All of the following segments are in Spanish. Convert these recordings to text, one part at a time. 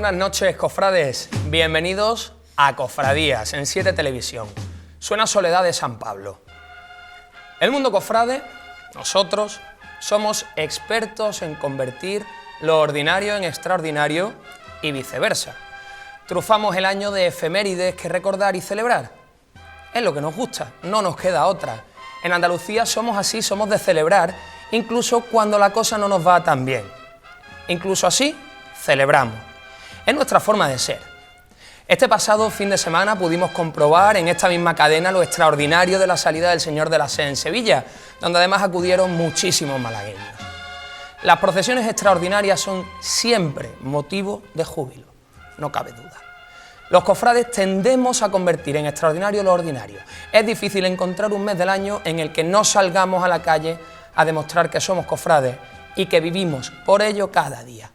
buenas noches, cofrades. Bienvenidos a Cofradías en 7 Televisión. Suena Soledad de San Pablo. El mundo cofrade, nosotros, somos expertos en convertir lo ordinario en extraordinario y viceversa. Trufamos el año de efemérides que recordar y celebrar. Es lo que nos gusta, no nos queda otra. En Andalucía somos así, somos de celebrar, incluso cuando la cosa no nos va tan bien. Incluso así, celebramos. Es nuestra forma de ser. Este pasado fin de semana pudimos comprobar en esta misma cadena lo extraordinario de la salida del Señor de la Sé en Sevilla, donde además acudieron muchísimos malagueños. Las procesiones extraordinarias son siempre motivo de júbilo, no cabe duda. Los cofrades tendemos a convertir en extraordinario lo ordinario. Es difícil encontrar un mes del año en el que no salgamos a la calle a demostrar que somos cofrades y que vivimos por ello cada día.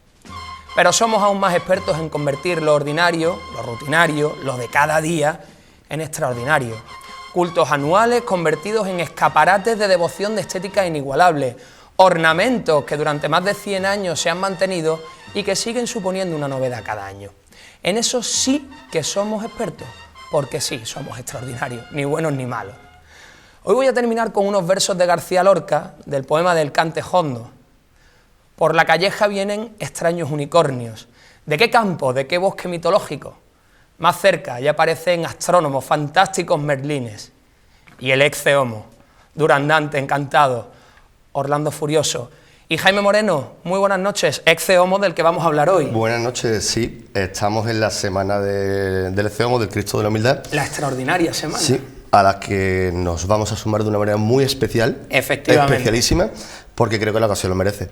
Pero somos aún más expertos en convertir lo ordinario, lo rutinario, lo de cada día, en extraordinario. Cultos anuales convertidos en escaparates de devoción de estética inigualable, ornamentos que durante más de 100 años se han mantenido y que siguen suponiendo una novedad cada año. En eso sí que somos expertos, porque sí, somos extraordinarios, ni buenos ni malos. Hoy voy a terminar con unos versos de García Lorca, del poema del Cante Jondo. Por la calleja vienen extraños unicornios. ¿De qué campo? ¿De qué bosque mitológico? Más cerca ya aparecen astrónomos, fantásticos merlines. Y el ex homo, Durandante, encantado, Orlando Furioso. Y Jaime Moreno, muy buenas noches, ex homo del que vamos a hablar hoy. Buenas noches, sí, estamos en la semana del ex homo, del Cristo de la Humildad. La extraordinaria semana. Sí, a la que nos vamos a sumar de una manera muy especial. Efectivamente. Especialísima, porque creo que la ocasión lo merece.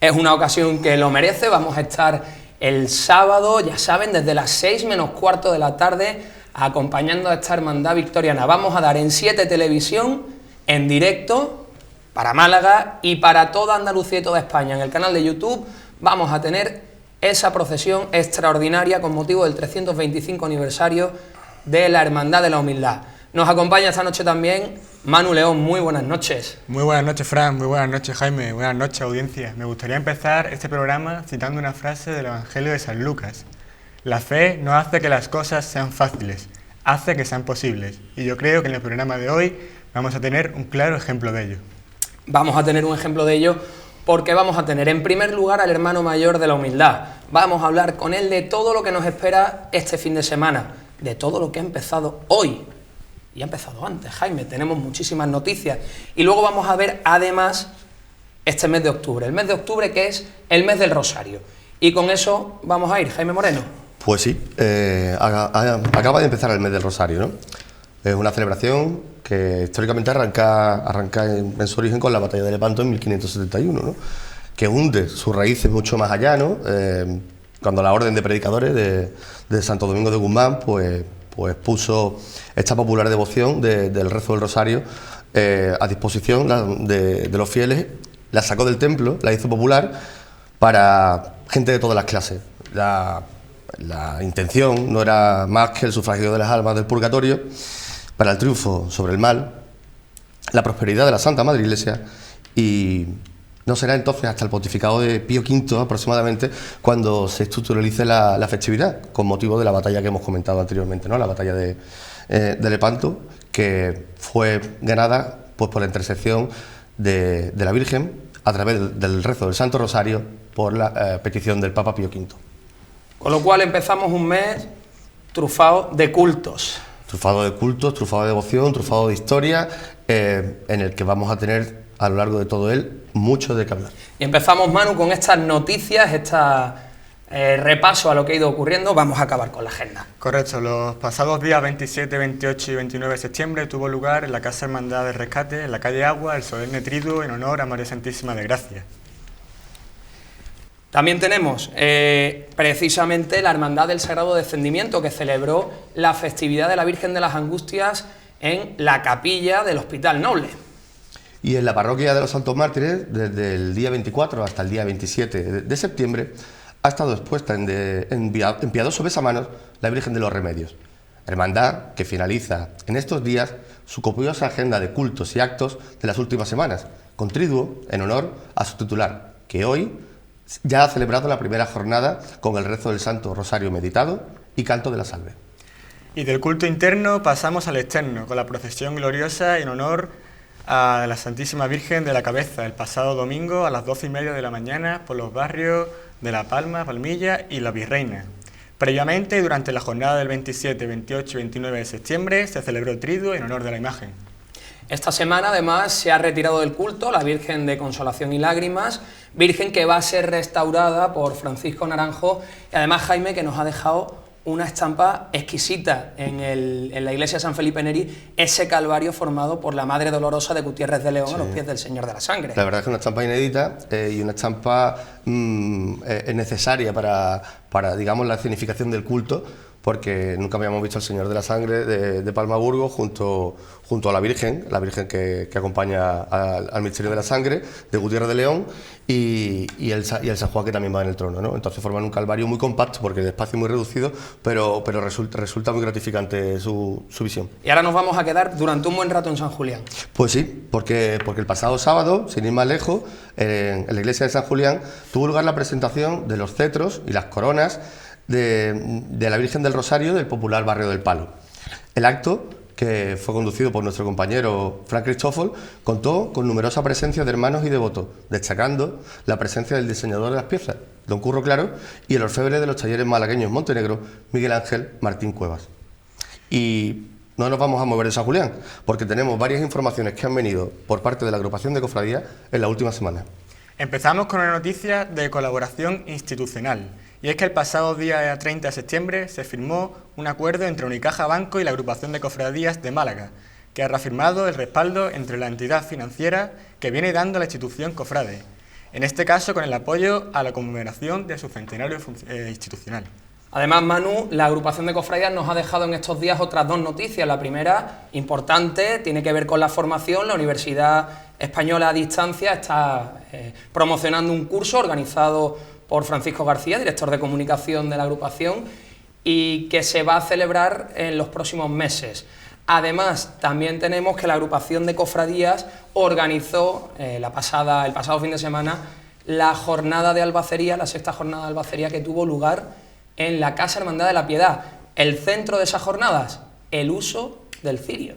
Es una ocasión que lo merece. Vamos a estar el sábado, ya saben, desde las 6 menos cuarto de la tarde, acompañando a esta hermandad victoriana. Vamos a dar en 7 Televisión, en directo, para Málaga y para toda Andalucía y toda España. En el canal de YouTube vamos a tener esa procesión extraordinaria con motivo del 325 aniversario de la Hermandad de la Humildad. Nos acompaña esta noche también Manu León. Muy buenas noches. Muy buenas noches, Fran, muy buenas noches, Jaime, buenas noches, audiencia. Me gustaría empezar este programa citando una frase del Evangelio de San Lucas. La fe no hace que las cosas sean fáciles, hace que sean posibles. Y yo creo que en el programa de hoy vamos a tener un claro ejemplo de ello. Vamos a tener un ejemplo de ello porque vamos a tener en primer lugar al hermano mayor de la humildad. Vamos a hablar con él de todo lo que nos espera este fin de semana, de todo lo que ha empezado hoy. Y ha empezado antes, Jaime, tenemos muchísimas noticias. Y luego vamos a ver, además, este mes de octubre. El mes de octubre, que es el mes del Rosario. Y con eso vamos a ir, Jaime Moreno. Pues sí, acaba de empezar el mes del Rosario, ¿no? Es una celebración que históricamente arranca en su origen con la batalla de Lepanto en 1571, ¿no? Que hunde sus raíces mucho más allá, ¿no? Cuando la orden de predicadores de Santo Domingo de Guzmán, pues puso esta popular devoción del rezo del Rosario a disposición de los fieles, la sacó del templo, la hizo popular para gente de todas las clases. La intención no era más que el sufragio de las almas del purgatorio para el triunfo sobre el mal, la prosperidad de la Santa Madre Iglesia, y no será entonces hasta el pontificado de Pío V aproximadamente cuando se estructuralice la festividad, con motivo de la batalla que hemos comentado anteriormente, ¿no? La batalla de Lepanto, que fue ganada pues por la intersección de la Virgen a través del rezo del Santo Rosario por la petición del Papa Pío V. Con lo cual empezamos un mes trufado de cultos. Trufado de cultos, trufado de devoción, trufado de historia, en el que vamos a tener a lo largo de todo él mucho de qué hablar. Y empezamos, Manu, con estas noticias, repaso a lo que ha ido ocurriendo. Vamos a acabar con la agenda. Correcto, los pasados días 27, 28 y 29 de septiembre tuvo lugar en la Casa Hermandad del Rescate, en la calle Agua, el solemne triduo en honor a María Santísima de Gracia. También tenemos precisamente la Hermandad del Sagrado Descendimiento, que celebró la festividad de la Virgen de las Angustias en la capilla del Hospital Noble. Y en la parroquia de los Santos Mártires, desde el día 24 hasta el día 27 de septiembre, ha estado expuesta en piadoso besamanos la Virgen de los Remedios, hermandad que finaliza en estos días su copiosa agenda de cultos y actos de las últimas semanas, con triduo en honor a su titular, que hoy ya ha celebrado la primera jornada con el rezo del Santo Rosario meditado y canto de la salve. Y del culto interno pasamos al externo, con la procesión gloriosa en honor a la Santísima Virgen de la Cabeza, el pasado domingo a las 12:30 de la mañana por los barrios de La Palma, Palmilla y La Virreina. Previamente, durante la jornada del 27, 28 y 29 de septiembre, se celebró triduo en honor de la imagen. Esta semana, además, se ha retirado del culto la Virgen de Consolación y Lágrimas, Virgen que va a ser restaurada por Francisco Naranjo, y además Jaime, que nos ha dejado una estampa exquisita en la iglesia de San Felipe Neri, ese calvario formado por la Madre Dolorosa de Gutiérrez de León, sí, a los pies del Señor de la Sangre. La verdad es que es una estampa inédita y una estampa necesaria para, digamos, la escenificación del culto, porque nunca habíamos visto al Señor de la Sangre de Palmaburgo junto a la Virgen que acompaña al misterio de la sangre de Gutiérrez de León y el San Juan, que también va en el trono, ¿no? Entonces forman un calvario muy compacto porque el espacio es muy reducido, pero resulta muy gratificante su visión. Y ahora nos vamos a quedar durante un buen rato en San Julián. Pues sí, porque el pasado sábado, sin ir más lejos, en la iglesia de San Julián tuvo lugar la presentación de los cetros y las coronas de la Virgen del Rosario del popular barrio del Palo. El acto, que fue conducido por nuestro compañero Frank Cristófol, contó con numerosa presencia de hermanos y devotos, destacando la presencia del diseñador de las piezas, don Curro Claro, y el orfebre de los talleres malagueños Montenegro, Miguel Ángel Martín Cuevas. Y no nos vamos a mover de San Julián, porque tenemos varias informaciones que han venido por parte de la agrupación de cofradías en la última semana. Empezamos con una noticia de colaboración institucional, y es que el pasado día 30 de septiembre se firmó un acuerdo entre Unicaja Banco y la agrupación de cofradías de Málaga, que ha reafirmado el respaldo entre la entidad financiera que viene dando la institución cofrade, en este caso con el apoyo a la conmemoración de su centenario institucional. Además, Manu, la agrupación de cofradías nos ha dejado en estos días otras dos noticias. La primera, importante, tiene que ver con la formación. La Universidad Española a Distancia está promocionando un curso organizado por Francisco García, director de comunicación de la agrupación, y que se va a celebrar en los próximos meses. Además, también tenemos que la agrupación de cofradías organizó el pasado fin de semana la jornada de albacería, la sexta jornada de albacería que tuvo lugar en la Casa Hermandad de la Piedad. El centro de esas jornadas, el uso del cirio.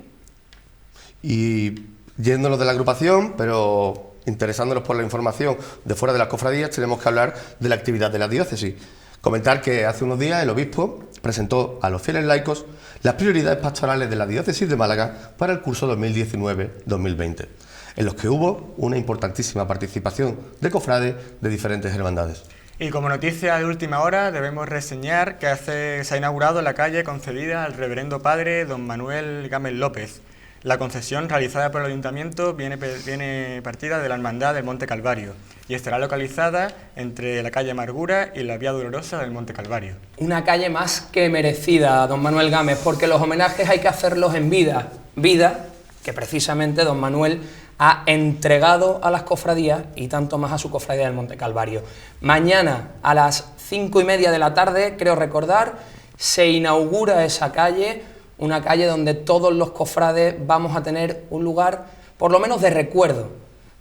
Y yéndonos de la agrupación, pero interesándonos por la información de fuera de las cofradías, tenemos que hablar de la actividad de la diócesis. Comentar que hace unos días el obispo presentó a los fieles laicos las prioridades pastorales de la diócesis de Málaga para el curso 2019-2020, en los que hubo una importantísima participación de cofrades de diferentes hermandades. Y como noticia de última hora, debemos reseñar que se ha inaugurado la calle concedida al reverendo padre don Manuel Gámez López. La concesión realizada por el Ayuntamiento viene partida de la Hermandad del Monte Calvario y estará localizada entre la calle Amargura y la Vía Dolorosa del Monte Calvario. Una calle más que merecida, don Manuel Gámez, porque los homenajes hay que hacerlos en vida. Vida que precisamente don Manuel ha entregado a las cofradías y tanto más a su cofradía del Monte Calvario. Mañana a las 5:30 de la tarde, creo recordar, se inaugura esa calle, una calle donde todos los cofrades vamos a tener un lugar, por lo menos de recuerdo,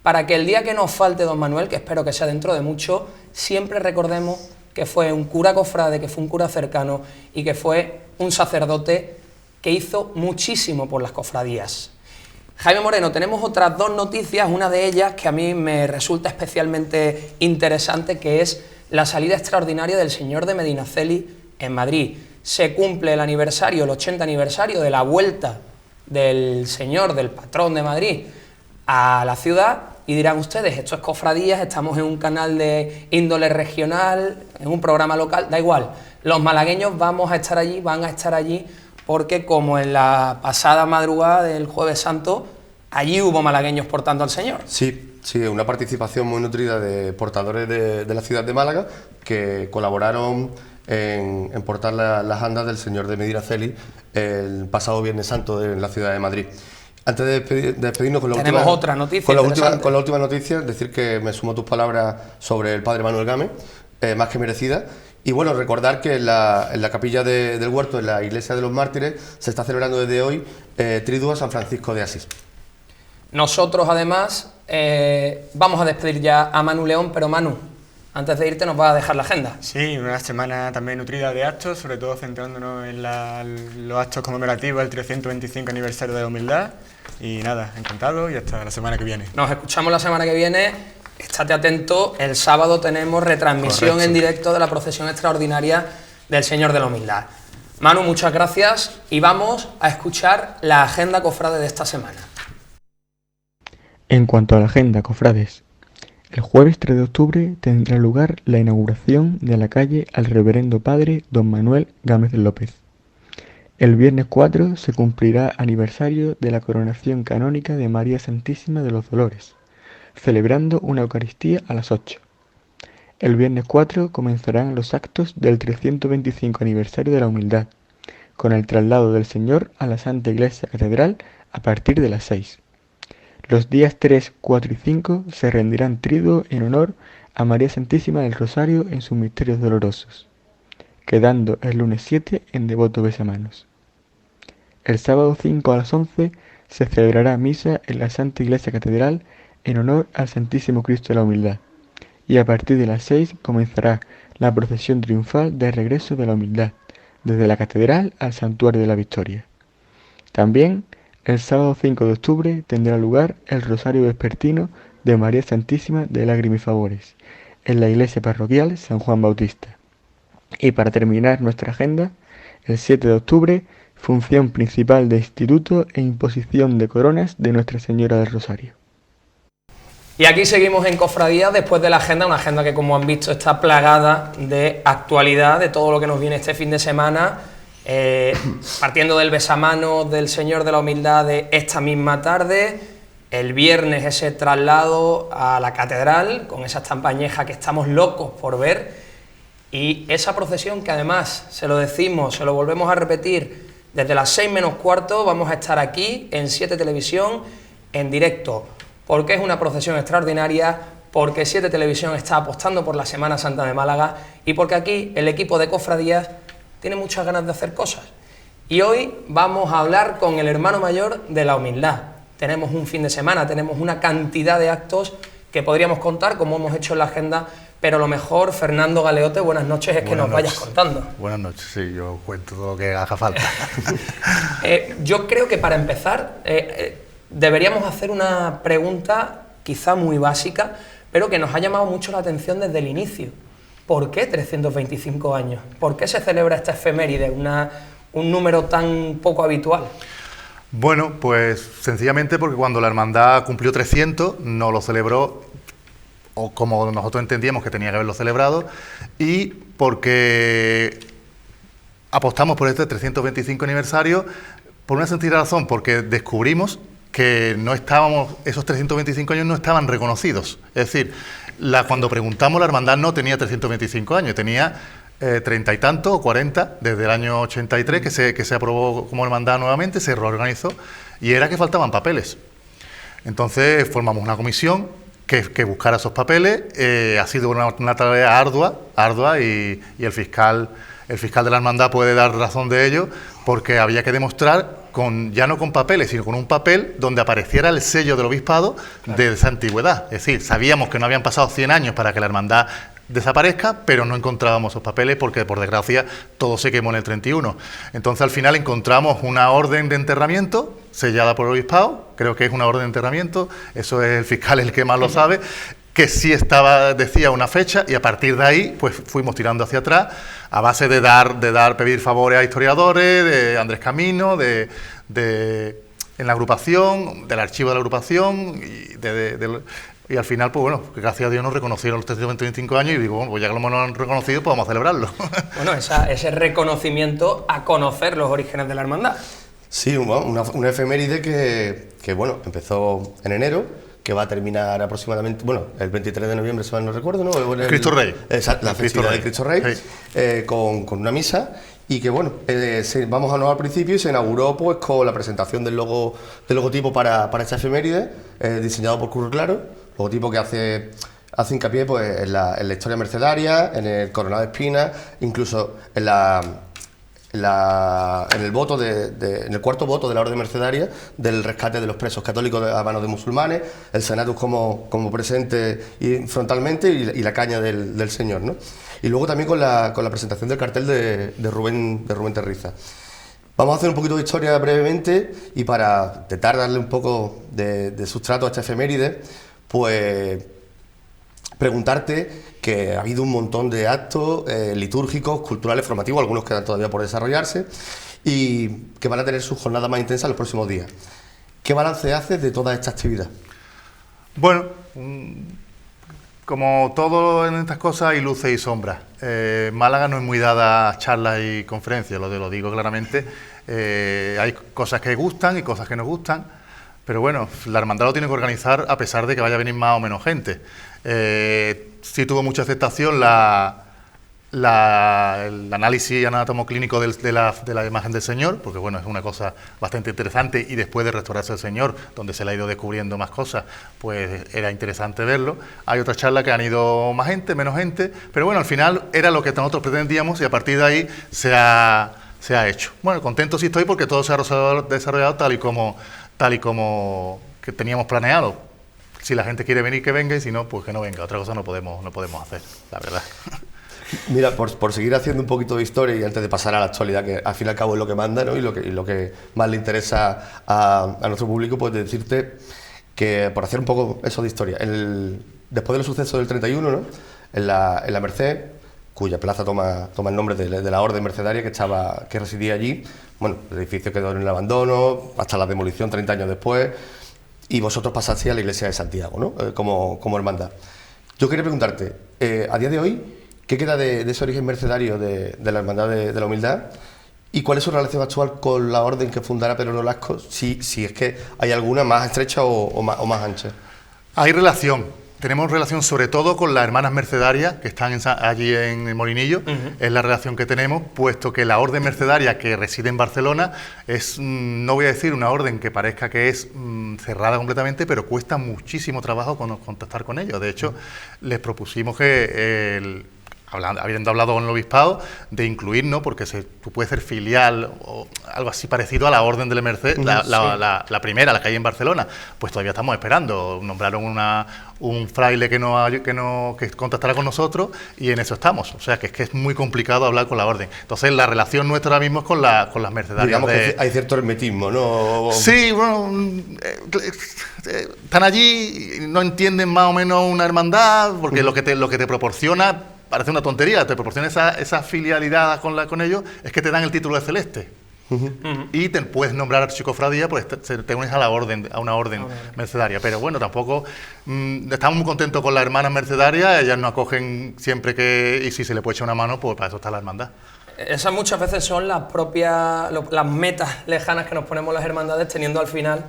para que el día que nos falte don Manuel, que espero que sea dentro de mucho, siempre recordemos que fue un cura cofrade, que fue un cura cercano y que fue un sacerdote que hizo muchísimo por las cofradías. Jaime Moreno, tenemos otras dos noticias, una de ellas que a mí me resulta especialmente interesante, que es la salida extraordinaria del Señor de Medinaceli en Madrid. Se cumple el 80 aniversario de la vuelta del Señor, del patrón de Madrid, a la ciudad, y dirán ustedes, esto es cofradías, estamos en un canal de índole regional, en un programa local, da igual, los malagueños van a estar allí, porque como en la pasada madrugada del Jueves Santo, allí hubo malagueños portando al Señor. Sí, una participación muy nutrida de portadores de la ciudad de Málaga que colaboraron en portar las andas del Señor de Medinaceli el pasado Viernes Santo en la ciudad de Madrid. Antes de despedirnos con la última noticia, decir que me sumo a tus palabras sobre el padre Manuel Gámez, más que merecida. Y bueno, recordar que en la capilla del Huerto, en la iglesia de los Mártires, se está celebrando desde hoy Triduo a San Francisco de Asís. Nosotros además vamos a despedir ya a Manu León, pero Manu, antes de irte nos vas a dejar la agenda. Sí, una semana también nutrida de actos, sobre todo centrándonos en los actos conmemorativos del 325 aniversario de la humildad. Y nada, encantado y hasta la semana que viene. Nos escuchamos la semana que viene. Estate atento, el sábado tenemos retransmisión en directo de la procesión extraordinaria del Señor de la Humildad. Manu, muchas gracias y vamos a escuchar la agenda cofrade de esta semana. En cuanto a la agenda, cofrades, el jueves 3 de octubre tendrá lugar la inauguración de la calle al Reverendo Padre Don Manuel Gámez López. El viernes 4 se cumplirá aniversario de la coronación canónica de María Santísima de los Dolores, celebrando una Eucaristía a las 8. El viernes 4 comenzarán los actos del 325 aniversario de la Humildad, con el traslado del Señor a la Santa Iglesia Catedral a partir de las 6. Los días 3, 4 y 5 se rendirán triduo en honor a María Santísima del Rosario en sus misterios dolorosos, quedando el lunes 7 en devoto besamanos. El sábado 5 a las 11 se celebrará misa en la Santa Iglesia Catedral en honor al Santísimo Cristo de la Humildad, y a partir de las 6 comenzará la procesión triunfal de regreso de la Humildad, desde la Catedral al Santuario de la Victoria. También, el sábado 5 de octubre tendrá lugar el Rosario Vespertino de María Santísima de Lágrimas y Favores, en la Iglesia Parroquial San Juan Bautista. Y para terminar nuestra agenda, el 7 de octubre, función principal de instituto e imposición de coronas de Nuestra Señora del Rosario. Y aquí seguimos en Cofradía después de la agenda, una agenda que, como han visto, está plagada de actualidad, de todo lo que nos viene este fin de semana, partiendo del besamano del Señor de la Humildad de esta misma tarde, el viernes ese traslado a la catedral, con esa estampa añeja que estamos locos por ver, y esa procesión que además, se lo decimos, se lo volvemos a repetir, desde las 6 menos cuarto vamos a estar aquí en 7 Televisión en directo, porque es una procesión extraordinaria, porque 7 Televisión está apostando por la Semana Santa de Málaga y porque aquí el equipo de Cofradías tiene muchas ganas de hacer cosas. Y hoy vamos a hablar con el hermano mayor de la humildad. Tenemos un fin de semana, tenemos una cantidad de actos que podríamos contar, como hemos hecho en la agenda, pero lo mejor, Fernando Galeote, buenas noches, es que nos vayas contando. Buenas noches, sí, yo cuento todo lo que haga falta. Yo creo que para empezar deberíamos hacer una pregunta quizá muy básica, pero que nos ha llamado mucho la atención desde el inicio. ¿Por qué 325 años? ¿Por qué se celebra esta efeméride, un número tan poco habitual? Bueno, pues sencillamente porque cuando la hermandad cumplió 300, no lo celebró, o como nosotros entendíamos que tenía que haberlo celebrado, y porque apostamos por este 325 aniversario por una sencilla razón, porque descubrimos que esos 325 años no estaban reconocidos. Es decir, cuando preguntamos, la hermandad no tenía 325 años, tenía 30 y tantos o 40 desde el año 83 que se aprobó como hermandad nuevamente, se reorganizó, y era que faltaban papeles. Entonces formamos una comisión que buscara esos papeles. Ha sido una tarea ardua y el fiscal de la hermandad puede dar razón de ello, porque había que demostrar ya no con papeles, sino con un papel donde apareciera el sello del obispado de esa antigüedad. Es decir, sabíamos que no habían pasado 100 años para que la hermandad desaparezca, pero no encontrábamos esos papeles porque, por desgracia, todo se quemó en el 31. Entonces, al final encontramos una orden de enterramiento sellada por el obispado, creo que es una orden de enterramiento, eso es el fiscal el que más lo sabe, que sí decía una fecha, y a partir de ahí pues fuimos tirando hacia atrás a base de pedir favores a historiadores, de Andrés Camino, en la agrupación, del archivo de la agrupación, y al final, pues bueno, gracias a Dios nos reconocieron los 325 años, y digo, bueno, pues ya que lo hemos reconocido, pues vamos a celebrarlo. Bueno, ese reconocimiento a conocer los orígenes de la hermandad. Sí, una efeméride que bueno, empezó en enero, que va a terminar aproximadamente, bueno, el 23 de noviembre, si mal no recuerdo, ¿no? Cristo Rey. La festividad de Cristo Rey, sí. Con una misa, y que bueno, vamos a no al principio, y se inauguró pues con la presentación del logotipo para esta efeméride, diseñado por Curro Claro, logotipo que hace hincapié pues en la historia mercedaria, en el coronado de espinas, incluso en en el voto en el cuarto voto de la Orden Mercedaria del rescate de los presos católicos a manos de musulmanes, el Senatus como presente frontalmente y la caña del señor, ¿no? Y luego también con la presentación del cartel de Rubén Terriza. Vamos a hacer un poquito de historia brevemente y para intentar darle un poco de sustrato a esta efeméride, pues preguntarte que ha habido un montón de actos litúrgicos, culturales, formativos, algunos quedan todavía por desarrollarse y que van a tener su jornada más intensa los próximos días. ¿Qué balance haces de toda esta actividad? Bueno, como todo en estas cosas hay luces y sombras. Málaga no es muy dada a charlas y conferencias, lo digo claramente. Hay cosas que gustan y cosas que no gustan, pero bueno, la hermandad lo tiene que organizar a pesar de que vaya a venir más o menos gente. Sí tuvo mucha aceptación el análisis anatomoclínico de la imagen del Señor, porque bueno, es una cosa bastante interesante y después de restaurarse el Señor, donde se le ha ido descubriendo más cosas, pues era interesante verlo. Hay otras charlas que han ido más gente, menos gente, pero bueno, al final era lo que nosotros pretendíamos y a partir de ahí se ha hecho. Bueno, contento sí estoy porque todo se ha desarrollado tal y como que teníamos planeado. Si la gente quiere venir, que venga, y si no, pues que no venga. Otra cosa no podemos hacer, la verdad. Mira, por seguir haciendo un poquito de historia y antes de pasar a la actualidad, que al fin y al cabo es lo que manda, ¿no? y lo que más le interesa a nuestro público, pues decirte que, por hacer un poco eso de historia, después del suceso del 31, ¿no? en la Merced, cuya plaza toma el nombre de la Orden Mercedaria que residía allí, bueno, el edificio quedó en el abandono, hasta la demolición 30 años después, y vosotros pasasteis a la iglesia de Santiago, ¿no? como hermandad. Yo quería preguntarte, a día de hoy, ¿qué queda de ese origen mercedario de la Hermandad de la Humildad? ¿Y cuál es su relación actual con la orden que fundara Pedro Nolasco? Si es que hay alguna más estrecha o más ancha. Hay relación. Tenemos relación sobre todo con las hermanas mercedarias que están allí en el Molinillo. Es la relación que tenemos, puesto que la orden mercedaria que reside en Barcelona es, no voy a decir una orden que parezca que es cerrada completamente, pero cuesta muchísimo trabajo contactar con ellos. De hecho, les propusimos que habiendo hablado con el obispado, de incluir, ¿no? Porque tú puedes ser filial o algo así parecido a la Orden de la Merced, la primera, la que hay en Barcelona. Pues todavía estamos esperando. Nombraron un fraile que contactará con nosotros y en eso estamos. O sea, que es muy complicado hablar con la Orden. Entonces, la relación nuestra ahora mismo es con las mercedarias. Digamos que hay cierto hermetismo, ¿no? Sí, bueno, están allí, no entienden más o menos una hermandad, porque lo que te proporciona... Parece una tontería, te proporciona esa filialidad con ellos, es que te dan el título de celeste. Y te puedes nombrar archicofradía, pues te unes a una orden mercedaria. Pero bueno, tampoco estamos muy contentos con las hermanas mercedarias, ellas nos acogen siempre y si se le puede echar una mano, pues para eso está la hermandad. Esas muchas veces son las metas lejanas que nos ponemos las hermandades, teniendo al final,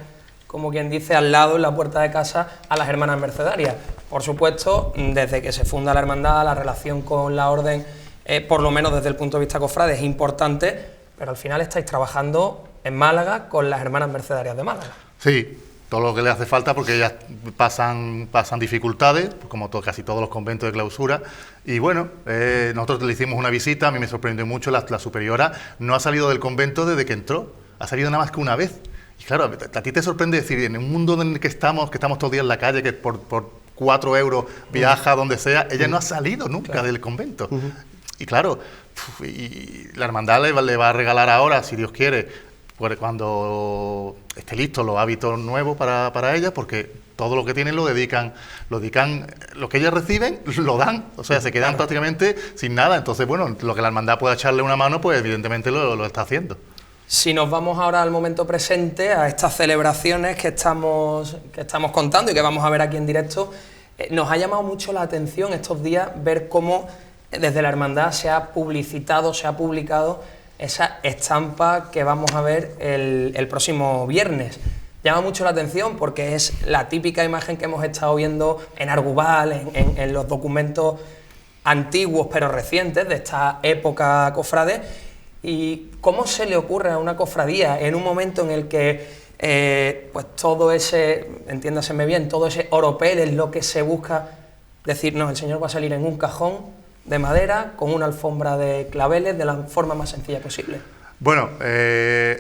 como quien dice, al lado, en la puerta de casa, a las hermanas mercedarias. Por supuesto, desde que se funda la hermandad, la relación con la orden, por lo menos desde el punto de vista cofrade, es importante, pero al final estáis trabajando en Málaga con las hermanas mercedarias de Málaga. Sí, todo lo que le hace falta, porque ellas pasan dificultades, como casi todos los conventos de clausura, y bueno, nosotros le hicimos una visita, a mí me sorprendió mucho, la superiora no ha salido del convento desde que entró, ha salido nada más que una vez. Y claro, a ti te sorprende decir, en un mundo en el que estamos todos los días en la calle, que por 4 euros viaja donde sea, ella no ha salido nunca del convento. Y claro, y la hermandad le va a regalar ahora, si Dios quiere, cuando esté listo, los hábitos nuevos para ella, porque todo lo que tienen lo dedican, lo que ellas reciben, lo dan, o sea, se quedan prácticamente sin nada. Entonces, bueno, lo que la hermandad pueda echarle una mano, pues evidentemente lo está haciendo. Si nos vamos ahora al momento presente, a estas celebraciones que estamos contando y que vamos a ver aquí en directo, nos ha llamado mucho la atención estos días ver cómo desde la hermandad se ha publicitado, se ha publicado esa estampa que vamos a ver el próximo viernes. Llama mucho la atención porque es la típica imagen que hemos estado viendo en Arguval, en los documentos antiguos pero recientes de esta época cofrade. ¿Y cómo se le ocurre a una cofradía en un momento en el que pues todo ese, entiéndaseme bien, todo ese oropel es lo que se busca decir, no, el Señor va a salir en un cajón de madera, con una alfombra de claveles, de la forma más sencilla posible. Bueno,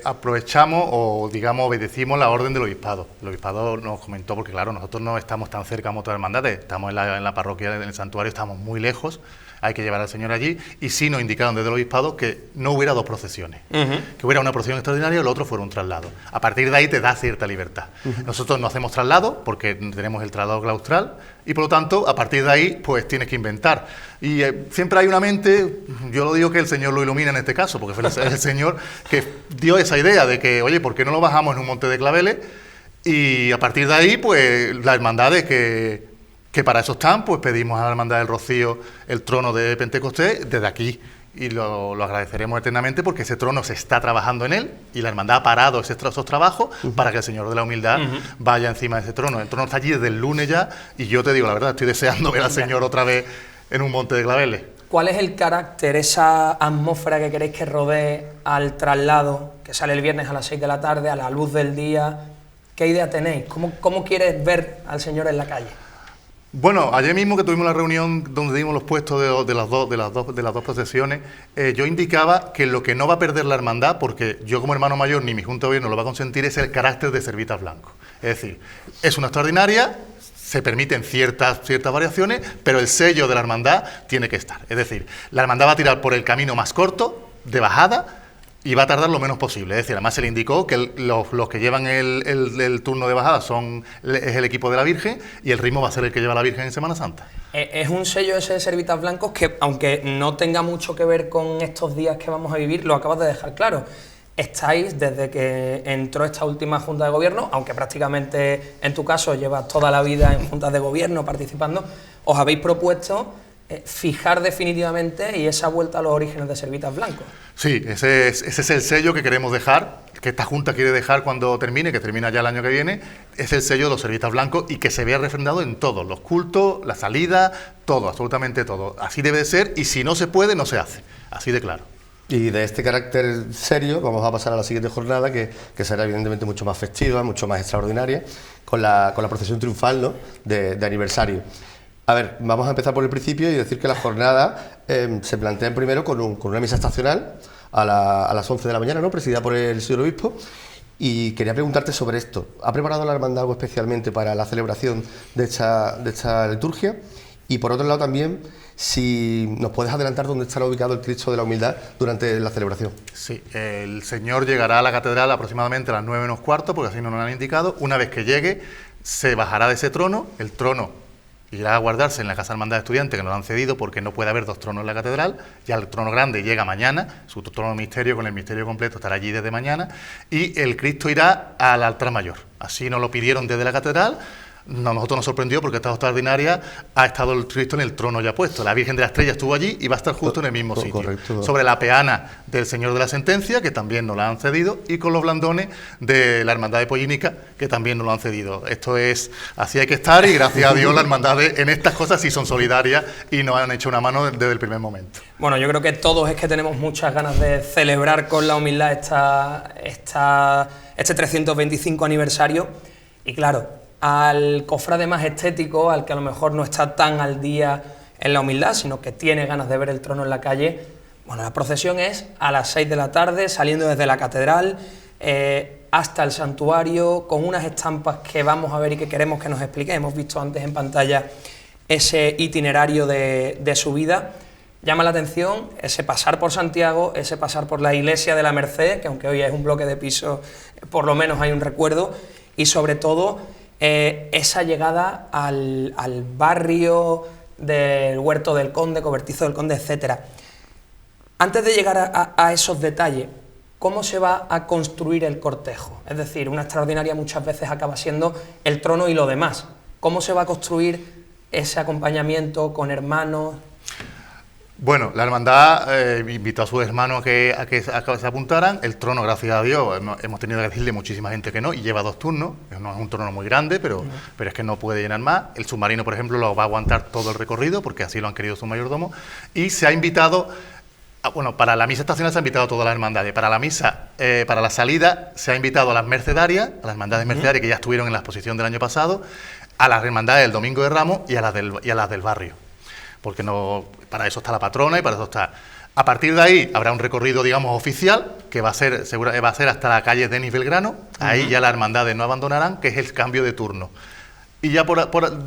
aprovechamos o, digamos, obedecimos la orden del obispado. El obispado nos comentó, porque claro, nosotros no estamos tan cerca como otras hermandades, estamos en la parroquia, en el santuario, estamos muy lejos, hay que llevar al Señor allí, y sí nos indicaron desde el obispado que no hubiera dos procesiones, que hubiera una procesión extraordinaria y el otro fuera un traslado. A partir de ahí te da cierta libertad. Nosotros no hacemos traslado porque tenemos el traslado claustral y por lo tanto a partir de ahí pues tienes que inventar. Y siempre hay una mente, yo lo digo que el Señor lo ilumina en este caso, porque fue el Señor que dio esa idea de que, oye, ¿por qué no lo bajamos en un monte de claveles? Y a partir de ahí pues las hermandades que para eso están, pues pedimos a la Hermandad del Rocío el trono de Pentecostés desde aquí. Y lo agradeceremos eternamente porque ese trono se está trabajando en él y la hermandad ha parado esos trabajos para que el Señor de la Humildad vaya encima de ese trono. El trono está allí desde el lunes ya y yo te digo la verdad, estoy deseando ver al Señor otra vez en un monte de claveles. ¿Cuál es el carácter, esa atmósfera que queréis que rodee al traslado, que sale el viernes a las 6 de la tarde, a la luz del día? ¿Qué idea tenéis? ¿Cómo quieres ver al Señor en la calle? Bueno, ayer mismo que tuvimos la reunión donde dimos los puestos de las dos procesiones, yo indicaba que lo que no va a perder la hermandad, porque yo como hermano mayor ni mi Junta de Gobierno lo va a consentir, es el carácter de Servitas Blancos. Es decir, es una extraordinaria, se permiten ciertas variaciones, pero el sello de la hermandad tiene que estar. Es decir, la hermandad va a tirar por el camino más corto, de bajada, y va a tardar lo menos posible. Es decir, además se le indicó que los que llevan el turno de bajada es el equipo de la Virgen y el ritmo va a ser el que lleva la Virgen en Semana Santa. Es un sello ese de Servitas Blancos que, aunque no tenga mucho que ver con estos días que vamos a vivir, lo acabas de dejar claro. Estáis, desde que entró esta última Junta de Gobierno, aunque prácticamente en tu caso llevas toda la vida en Juntas de Gobierno participando, os habéis propuesto fijar definitivamente y esa vuelta a los orígenes de Servitas Blancos. Sí, ese es el sello que queremos dejar, que esta Junta quiere dejar cuando termine, que termina ya el año que viene, es el sello de los Servitas Blancos y que se vea refrendado en todos, los cultos, la salida, todo, absolutamente todo. Así debe de ser y si no se puede, no se hace, así de claro. Y de este carácter serio vamos a pasar a la siguiente jornada, que será evidentemente mucho más festiva, mucho más extraordinaria, con la procesión triunfal, ¿no?, de aniversario. A ver, vamos a empezar por el principio y decir que la jornada se plantea primero con una misa estacional a las 11 de la mañana, ¿no?, presidida por el señor obispo. Y quería preguntarte sobre esto. ¿Ha preparado la hermandad algo especialmente para la celebración de esta liturgia? Y por otro lado también, si nos puedes adelantar dónde estará ubicado el Cristo de la Humildad durante la celebración. Sí, el Señor llegará a la catedral aproximadamente a las 9 menos cuarto, porque así nos lo han indicado. Una vez que llegue, se bajará de ese trono, el trono irá a guardarse en la Casa Hermandad de Estudiantes, que nos lo han cedido porque no puede haber dos tronos en la catedral. Ya el trono grande llega mañana, su trono de misterio con el misterio completo estará allí desde mañana, y el Cristo irá al altar mayor. Así nos lo pidieron desde la catedral. Nosotros nos sorprendió porque esta extraordinaria ha estado el Cristo en el trono ya puesto. La Virgen de la Estrella estuvo allí y va a estar justo en el mismo sitio. Correcto. Sobre la peana del Señor de la Sentencia, que también nos la han cedido, y con los blandones de la Hermandad de Pollínica, que también nos lo han cedido. Esto es, así hay que estar y gracias a Dios las hermandades en estas cosas sí son solidarias y nos han hecho una mano desde el primer momento. Bueno, yo creo que todos es que tenemos muchas ganas de celebrar con la humildad este 325 aniversario y claro, al cofrade más estético, al que a lo mejor no está tan al día en la humildad, sino que tiene ganas de ver el trono en la calle, bueno, la procesión es a las 6 de la tarde, saliendo desde la catedral hasta el santuario, con unas estampas que vamos a ver y que queremos que nos explique. Hemos visto antes en pantalla ese itinerario de subida. Llama la atención ese pasar por Santiago, ese pasar por la iglesia de la Merced, que aunque hoy es un bloque de piso, por lo menos hay un recuerdo, y sobre todo esa llegada al barrio del Huerto del Conde, Cobertizo del Conde, etc. Antes de llegar a esos detalles, ¿cómo se va a construir el cortejo? Es decir, una extraordinaria muchas veces acaba siendo el trono y lo demás. ¿Cómo se va a construir ese acompañamiento con hermanos? Bueno, la hermandad invitó a sus hermanos a que se apuntaran. El trono, gracias a Dios, hemos tenido que decirle muchísima gente que no, y lleva 2 turnos. No es un trono muy grande, pero es que no puede llenar más. El submarino, por ejemplo, lo va a aguantar todo el recorrido, porque así lo han querido su mayordomo. Y se ha invitado, para la misa estacional se ha invitado a todas las hermandades. Para la misa, para la salida, se ha invitado a las mercedarias, a las hermandades mercedarias que ya estuvieron en la exposición del año pasado, a las hermandades del Domingo de Ramos y a las del barrio. porque no, para eso está la patrona y para eso está. A partir de ahí habrá un recorrido, digamos, oficial, que va a ser hasta la calle Denis Belgrano. Ahí ya las hermandades no abandonarán, que es el cambio de turno. Y ya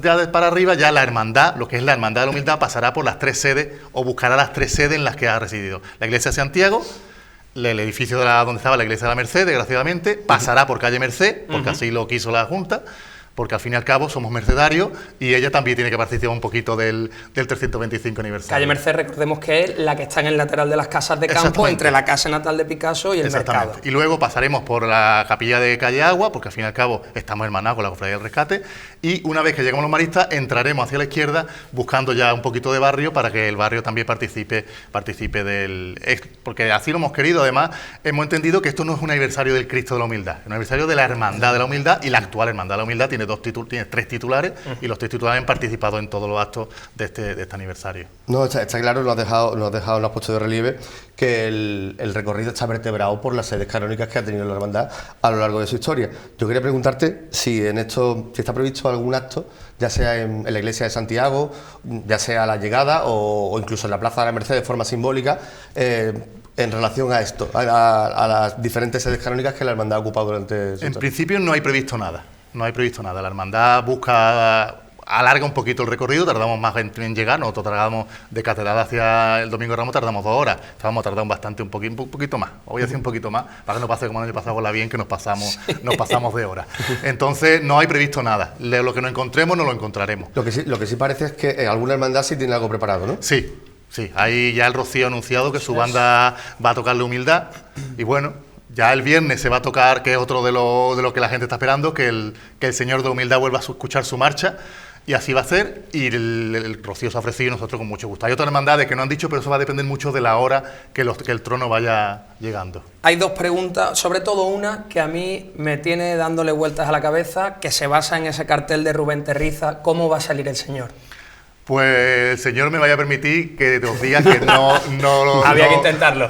ya para arriba, ya la hermandad, lo que es la hermandad de la humildad, pasará por las 3 sedes o buscará las 3 sedes en las que ha residido. La iglesia de Santiago, el edificio donde estaba la iglesia de la Merced, desgraciadamente, pasará por calle Merced, porque así lo quiso la Junta, porque al fin y al cabo somos mercedarios y ella también tiene que participar un poquito del 325 aniversario. Calle Merced, recordemos que es la que está en el lateral de las casas de campo, entre la casa natal de Picasso y el mercado. Y luego pasaremos por la capilla de Calle Agua, porque al fin y al cabo estamos hermanados con la Cofradía del Rescate, y una vez que lleguemos a los maristas, entraremos hacia la izquierda buscando ya un poquito de barrio para que el barrio también participe porque así lo hemos querido. Además, hemos entendido que esto no es un aniversario del Cristo de la Humildad, es un aniversario de la Hermandad de la Humildad, y la actual Hermandad de la Humildad tiene 3 titulares, y los 3 titulares han participado en todos los actos de este aniversario. No, está claro, nos has puesto de relieve que el recorrido está vertebrado por las sedes canónicas que ha tenido la hermandad a lo largo de su historia. Yo quería preguntarte si si está previsto algún acto, ya sea en la iglesia de Santiago, ya sea a la llegada o incluso en la Plaza de la Merced de forma simbólica, en relación a esto, a las diferentes sedes canónicas que la hermandad ha ocupado durante su En historia. principio no hay previsto nada. La hermandad alarga un poquito el recorrido, tardamos más en llegar. Nosotros tardamos de Catedral hacia el Domingo de Ramos, tardamos 2 horas. Vamos a tardar un poquito más. Voy a decir un poquito más, para que no pase como el año pasado con la bien, que nos pasamos de horas. Entonces no hay previsto nada. Lo que nos encontremos, no lo encontraremos. Lo que sí parece es que alguna hermandad sí tiene algo preparado, ¿no? Sí. Ahí ya el Rocío ha anunciado que su banda va a tocar la humildad. Y bueno, ya el viernes se va a tocar, que es otro de lo que la gente está esperando, que el Señor de la Humildad vuelva a escuchar su marcha, y así va a ser, y el Rocío se ha ofrecido, y nosotros con mucho gusto. Hay otras hermandades que no han dicho, pero eso va a depender mucho de la hora que el trono vaya llegando. Hay 2 preguntas, sobre todo una que a mí me tiene dándole vueltas a la cabeza, que se basa en ese cartel de Rubén Terriza. ¿Cómo va a salir el Señor? Pues el Señor me vaya a permitir que te os diga que no Había que intentarlo.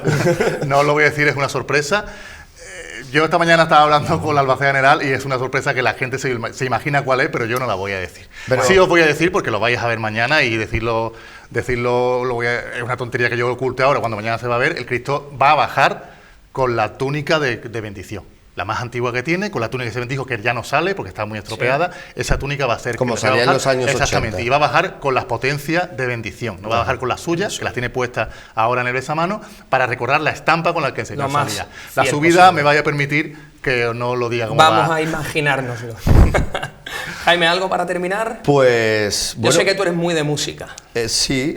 No lo voy a decir, es una sorpresa. Yo esta mañana estaba hablando con la Albacea General y es una sorpresa que la gente se imagina cuál es, pero yo no la voy a decir. Pero sí os voy a decir, porque lo vais a ver mañana, y decirlo es una tontería que yo oculte ahora. Cuando mañana se va a ver, el Cristo va a bajar con la túnica de bendición, la más antigua que tiene, con la túnica que se bendijo, que ya no sale porque está muy estropeada. Sí. Esa túnica va a ser como salía en los años 80. Exactamente, y va a bajar con las potencias de bendición, no va a bajar con las suyas, que las tiene puestas ahora en el besamano, para recordar la estampa con la que el Señor salía. La subida posible. Me vaya a permitir que no lo diga como Vamos a imaginárnoslo. Jaime, ¿algo para terminar? Pues bueno, yo sé que tú eres muy de música. Sí,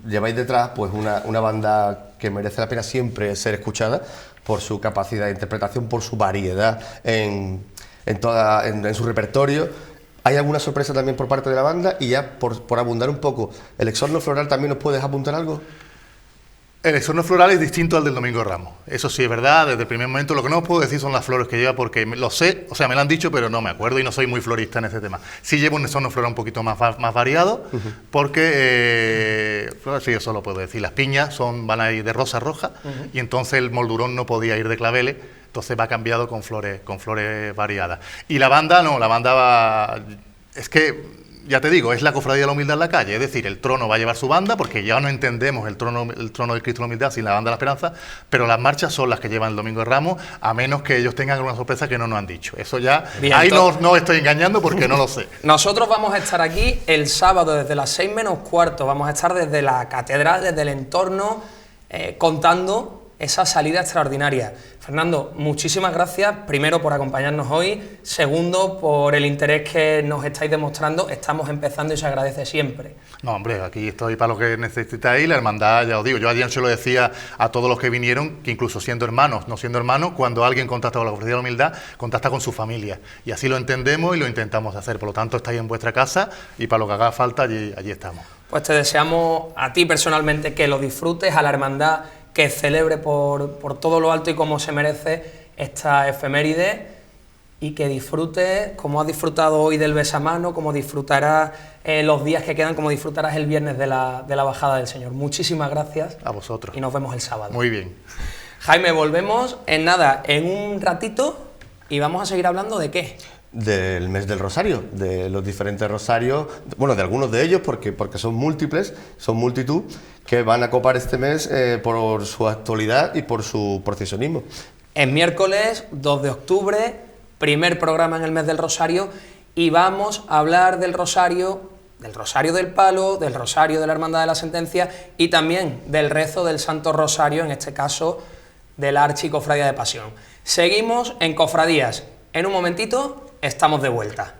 lleváis detrás pues una banda que merece la pena siempre ser escuchada por su capacidad de interpretación, por su variedad en su repertorio. ¿Hay alguna sorpresa también por parte de la banda? Y ya por abundar un poco, ¿el exorno floral también nos puedes apuntar algo? El exorno floral es distinto al del Domingo de Ramos. Eso sí es verdad, desde el primer momento. Lo que no os puedo decir son las flores que lleva, porque lo sé, o sea, me lo han dicho, pero no me acuerdo y no soy muy florista en ese tema. Sí llevo un exorno floral un poquito más variado, porque, sí, eso lo puedo decir, las piñas van a ir de rosa a roja, y entonces el moldurón no podía ir de claveles, entonces va cambiado con flores variadas. Y la banda va... Es que... Ya te digo, es la Cofradía de la Humildad en la calle, es decir, el trono va a llevar su banda, porque ya no entendemos el trono del Cristo de la Humildad sin la banda de la Esperanza, pero las marchas son las que llevan el Domingo de Ramos, a menos que ellos tengan alguna sorpresa que no nos han dicho. Eso ya, bien, ahí no estoy engañando porque no lo sé. Nosotros vamos a estar aquí el sábado desde las 6 menos cuarto, vamos a estar desde la catedral, desde el entorno, contando esa salida extraordinaria. Fernando, muchísimas gracias, primero por acompañarnos hoy, segundo por el interés que nos estáis demostrando. Estamos empezando y se agradece siempre. No, hombre, aquí estoy para lo que necesitáis. La hermandad, ya os digo, yo ayer se lo decía a todos los que vinieron, que incluso siendo hermanos, no siendo hermanos, cuando alguien contacta con la Cofradía de la Humildad, contacta con su familia, y así lo entendemos y lo intentamos hacer. Por lo tanto, estáis en vuestra casa y para lo que haga falta, allí estamos. Pues te deseamos a ti personalmente que lo disfrutes, a la hermandad que celebre por todo lo alto y como se merece esta efeméride, y que disfrutes como has disfrutado hoy del besamano, como disfrutarás los días que quedan, como disfrutarás el viernes de la bajada del Señor. Muchísimas gracias. A vosotros. Y nos vemos el sábado. Muy bien. Jaime, volvemos en un ratito y vamos a seguir hablando ¿de qué? del mes del Rosario, de los diferentes rosarios, bueno, de algunos de ellos, porque son múltiples, son multitud, que van a copar este mes por su actualidad y por su procesionismo. Es miércoles 2 de octubre, primer programa en el mes del Rosario, y vamos a hablar del Rosario del Palo, del Rosario de la Hermandad de la Sentencia y también del rezo del Santo Rosario, en este caso de la Archicofradía de Pasión. Seguimos en Cofradías. En un momentito estamos de vuelta.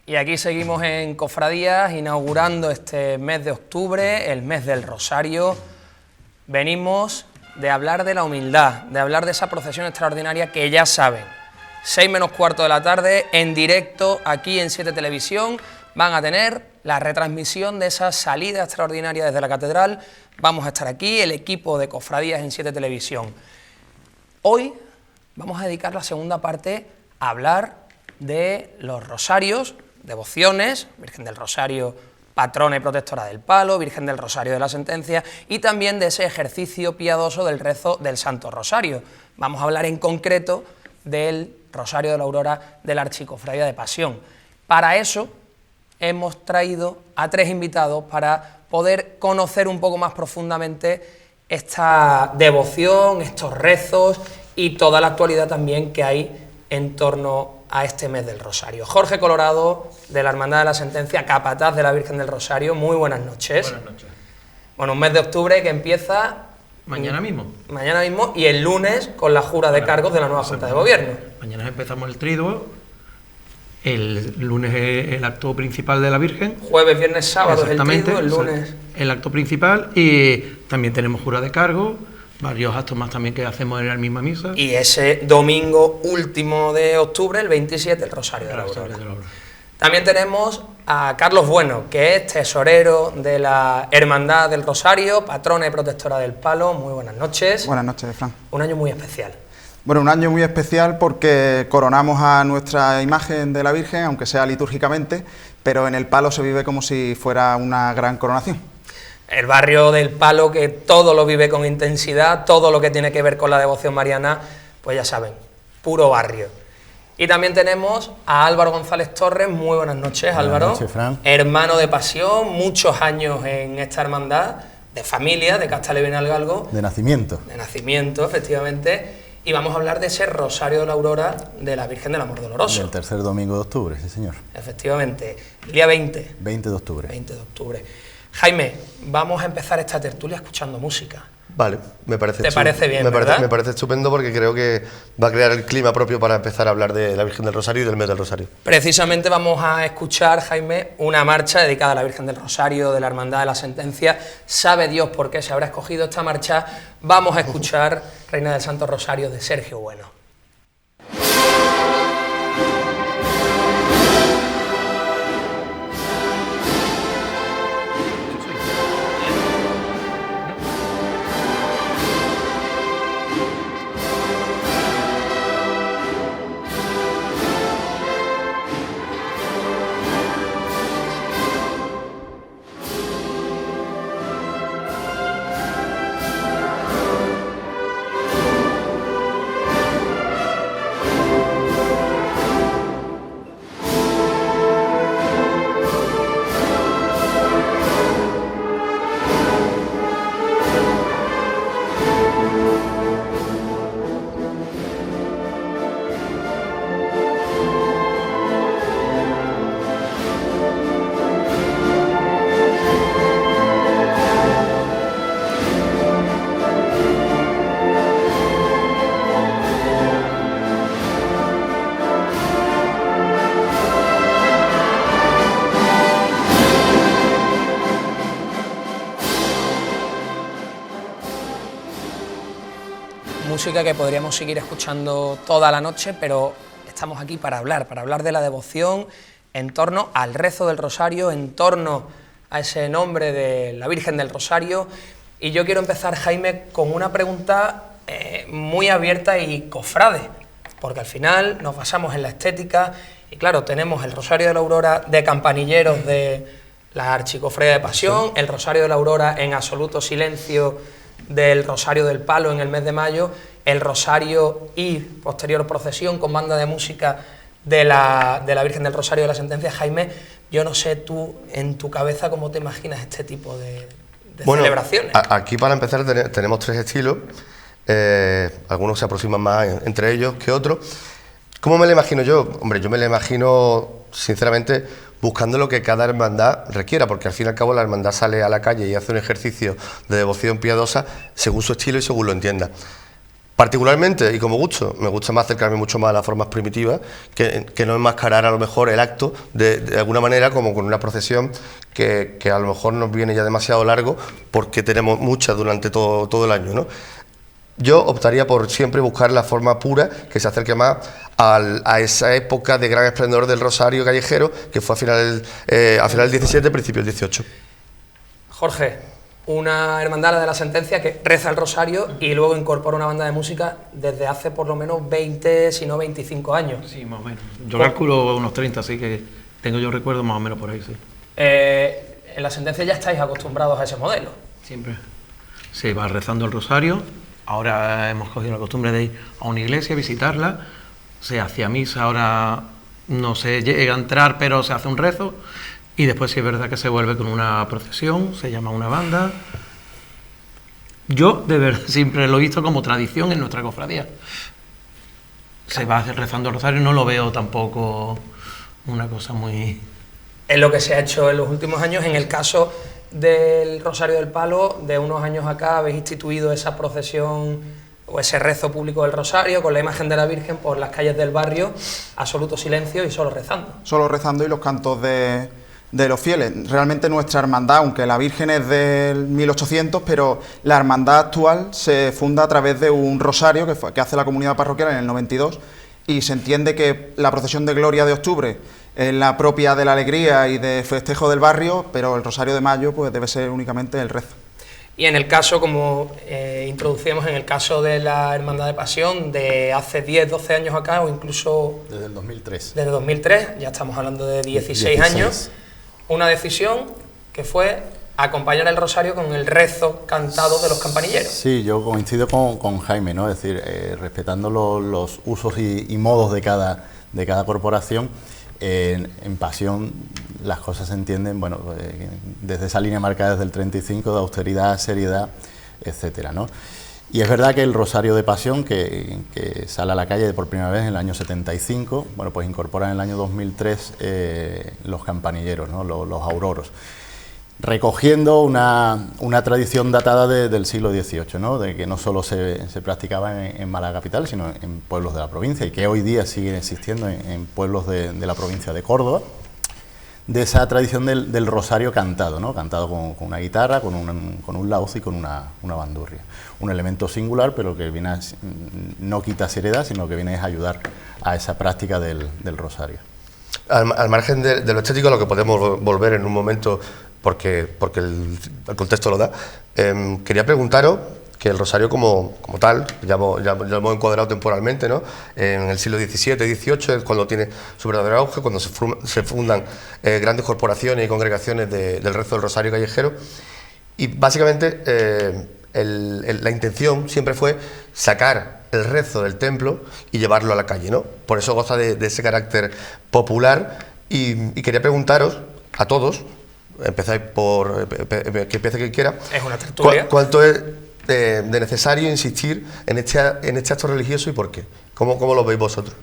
Y aquí seguimos en Cofradías, inaugurando este mes de octubre, el mes del Rosario. Venimos de hablar de la humildad, de hablar de esa procesión extraordinaria que ya saben, 6 menos cuarto de la tarde, en directo, aquí en 7 Televisión, van a tener la retransmisión de esa salida extraordinaria desde la catedral. Vamos a estar aquí, el equipo de Cofradías en 7 Televisión. Hoy vamos a dedicar la segunda parte a hablar de los rosarios, devociones, Virgen del Rosario, patrona y protectora del Palo, Virgen del Rosario de la Sentencia, y también de ese ejercicio piadoso del rezo del Santo Rosario. Vamos a hablar en concreto del Rosario de la Aurora de la Archicofradía de Pasión. Para eso hemos traído a 3 invitados para poder conocer un poco más profundamente esta devoción, estos rezos y toda la actualidad también que hay en torno a este mes del Rosario. Jorge Colorado, de la Hermandad de la Sentencia, capataz de la Virgen del Rosario, muy buenas noches. Buenas noches. Bueno, un mes de octubre que empieza... Mañana mismo. Mañana mismo y el lunes con la jura de cargos de la nueva Junta de Gobierno. Mañana empezamos el triduo, el lunes es el acto principal de la Virgen. Jueves, viernes, sábado es el Exactamente, triduo, el lunes... el acto principal, y también tenemos jura de cargos, varios actos más también que hacemos en la misma misa. Y ese domingo último de octubre, el 27, el Rosario de la Aurora. También tenemos a Carlos Bueno, que es tesorero de la Hermandad del Rosario, patrona y protectora del Palo. Muy buenas noches. Buenas noches, Fran. Un año muy especial. Bueno, un año muy especial porque coronamos a nuestra imagen de la Virgen, aunque sea litúrgicamente, pero en el Palo se vive como si fuera una gran coronación. El barrio del Palo, que todo lo vive con intensidad, todo lo que tiene que ver con la devoción mariana, Pues ya saben, puro barrio. Y también tenemos a Álvaro González Torres. Muy buenas noches, Álvaro. Buenas noches, Fran. Hermano de pasión, muchos años en esta hermandad, de familia, de Castell y Benalgalgo. De nacimiento. De nacimiento, efectivamente. Y vamos a hablar de ese Rosario de la Aurora de la Virgen del Amor Doloroso. El tercer domingo de octubre, sí señor. Efectivamente, el día 20. 20 de octubre. 20 de octubre. Jaime, vamos a empezar esta tertulia escuchando música. Vale, me parece ¿Te parece bien, verdad? Me parece estupendo porque creo que va a crear el clima propio para empezar a hablar de la Virgen del Rosario y del mes del Rosario. Precisamente vamos a escuchar, Jaime, una marcha dedicada a la Virgen del Rosario, de la Hermandad de la Sentencia. Sabe Dios por qué se habrá escogido esta marcha. Vamos a escuchar Reina del Santo Rosario de Sergio Bueno. Música que podríamos seguir escuchando toda la noche, pero estamos aquí para hablar de la devoción en torno al rezo del Rosario, en torno a ese nombre de la Virgen del Rosario. Y yo quiero empezar, Jaime, con una pregunta muy abierta y cofrade, porque al final nos basamos en la estética y claro, tenemos el Rosario de la Aurora de campanilleros de la Archicofradía de Pasión, el Rosario de la Aurora en absoluto silencio del Rosario del Palo en el mes de mayo, el Rosario y posterior procesión con banda de música de la Virgen del Rosario de la Sentencia. Jaime, yo no sé tú, en tu cabeza, cómo te imaginas este tipo de celebraciones. Aquí para empezar tenemos tres estilos, algunos se aproximan más entre ellos que otros. ¿Cómo me lo imagino yo? Hombre, yo me lo imagino, sinceramente, buscando lo que cada hermandad requiera, porque al fin y al cabo la hermandad sale a la calle y hace un ejercicio de devoción piadosa según su estilo y según lo entienda. Particularmente, y como gusto, me gusta más acercarme mucho más a las formas primitivas, que no enmascarar a lo mejor el acto de alguna manera, como con una procesión que a lo mejor nos viene ya demasiado largo, porque tenemos muchas durante todo el año, ¿no? Yo optaría por siempre buscar la forma pura que se acerque más a esa época de gran esplendor del Rosario callejero, que fue a final del 17, principio del 18. Jorge, una hermandad de la Sentencia que reza el Rosario y luego incorpora una banda de música desde hace por lo menos 20, si no 25 años. Sí, más o menos. Yo calculo unos 30, así que tengo yo recuerdo más o menos por ahí, sí. En la Sentencia ya estáis acostumbrados a ese modelo. Siempre. Se va rezando el Rosario. Ahora hemos cogido la costumbre de ir a una iglesia, visitarla, se hacía misa, ahora no se llega a entrar, pero se hace un rezo, y después sí es verdad que se vuelve con una procesión, se llama una banda. Yo, de verdad, siempre lo he visto como tradición en nuestra cofradía. Se va rezando el Rosario, no lo veo tampoco una cosa muy... Es lo que se ha hecho en los últimos años. En el caso del Rosario del Palo, de unos años acá habéis instituido esa procesión o ese rezo público del Rosario con la imagen de la Virgen por las calles del barrio, absoluto silencio y solo rezando. Solo rezando y los cantos de los fieles. Realmente nuestra hermandad, aunque la Virgen es del 1800, pero la hermandad actual se funda a través de un rosario que hace la comunidad parroquial en el 92, y se entiende que la procesión de Gloria de octubre es la propia de la alegría y de festejo del barrio, pero el Rosario de Mayo pues debe ser únicamente el rezo. Y en el caso, como introducíamos, en el caso de la Hermandad de Pasión, de hace 10, 12 años acá, o incluso... Desde el 2003. Desde 2003, ya estamos hablando de 16 años, una decisión que fue acompañar el rosario con el rezo cantado de los campanilleros. Sí, yo coincido con Jaime, ¿no? Es decir, respetando los usos y modos de cada corporación, en Pasión las cosas se entienden, bueno, desde esa línea marcada desde el 35 de austeridad, seriedad, etcétera, ¿no? Y es verdad que el Rosario de Pasión, que sale a la calle por primera vez en el año 75, bueno, pues incorpora en el año 2003 los campanilleros, ¿no? Los auroros, recogiendo una tradición datada del siglo XVIII, ¿no? De que no solo se practicaba en Málaga capital, sino en pueblos de la provincia, y que hoy día siguen existiendo en pueblos de la provincia de Córdoba, de esa tradición del rosario cantado, ¿no? Cantado con una guitarra, con un laúd y con una bandurria. Un elemento singular, pero que viene no quita seriedad, sino que viene a ayudar a esa práctica del rosario. Al margen de lo estético, a lo que podemos volver en un momento, porque el contexto lo da, quería preguntaros que el rosario como tal, ya lo hemos encuadrado temporalmente, ¿no? En el siglo XVII y XVIII es cuando tiene su verdadero auge, cuando se fundan grandes corporaciones y congregaciones del rezo del rosario callejero, y básicamente la intención siempre fue sacar el rezo del templo y llevarlo a la calle, ¿no? Por eso goza de ese carácter popular, y quería preguntaros a todos, empezáis por que empiece quien quiera, es una tertulia, ¿cuánto es de necesario insistir en este acto religioso y por qué? ¿Cómo lo veis vosotros?